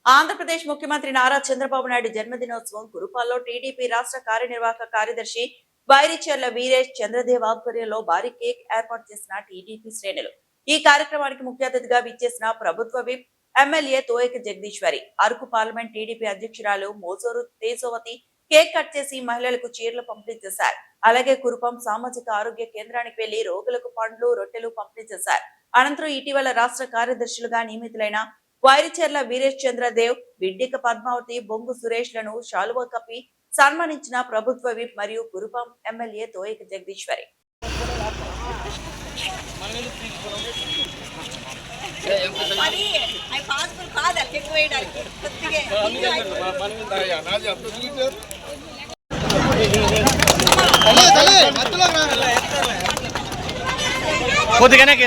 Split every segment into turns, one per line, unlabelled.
ఆంధ్రప్రదేశ్ ముఖ్యమంత్రి నారా చంద్రబాబు నాయుడు జన్మదినోత్సవం కురుపాల్లో టీడీపీ రాష్ట్ర కార్యనిర్వాహక కార్యదర్శి బైరిచర్ల వీరేష్ చంద్రదేవ్ ఆధ్వర్యంలో భారీ కేక్ ఏర్పాటు చేసిన టీడీపీ శ్రేణులు. ఈ కార్యక్రమానికి ముఖ్య అతిథిగా విచ్చేసిన ప్రభుత్వ whip MLA Toyaka Jagadeeswari, Araku parliament TDP అధ్యక్షురాలు మోసూరు తేజోవతి కేక్ కట్ చేసి మహిళలకు చీరలు పంపిణీ చేశారు. అలాగే కురుపం సామాజిక ఆరోగ్య కేంద్రానికి వెళ్లి రోగులకు పండ్లు, రొట్టెలు పంపిణీ చేశారు. అనంతరం ఇటీవల రాష్ట్ర కార్యదర్శులుగా నియమితులైన వైరిచెర్ల వీరేష్ చంద్రదేవ్, బిడ్డిక పద్మావతి, బొంగు సురేష్ లను శాలువా కప్పి సన్మానించిన ప్రభుత్వ విప్ మరియు కురుపం ఎమ్మెల్యే తోయక జగదీశ్వరి.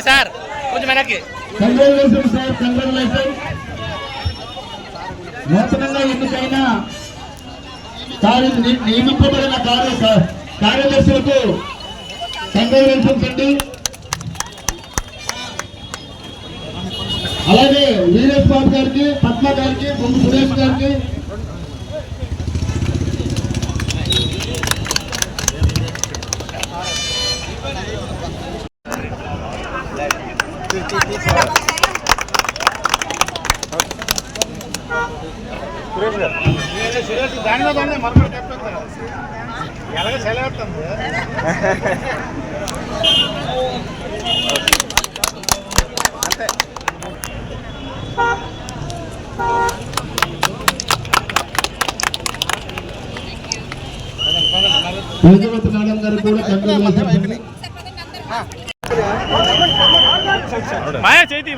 సార్ కొంచెం వెనక్కి
నూతనంగా ఎన్నికైన నియమింపబడిన కార్యదర్శులకు కంగ్రాచులేషన్స్ అండి. అలాగే వీరేష్ బాబు గారికి, పద్మ గారికి, బొమ్మ సురేష్ గారికి, సురేష్ దానిలో దాన్ని మరొకటి చెప్పేస్తారు ఎలాగ సెలవుతుంది. తేజవతి మేడం గారు కూడా
మాయా చేతి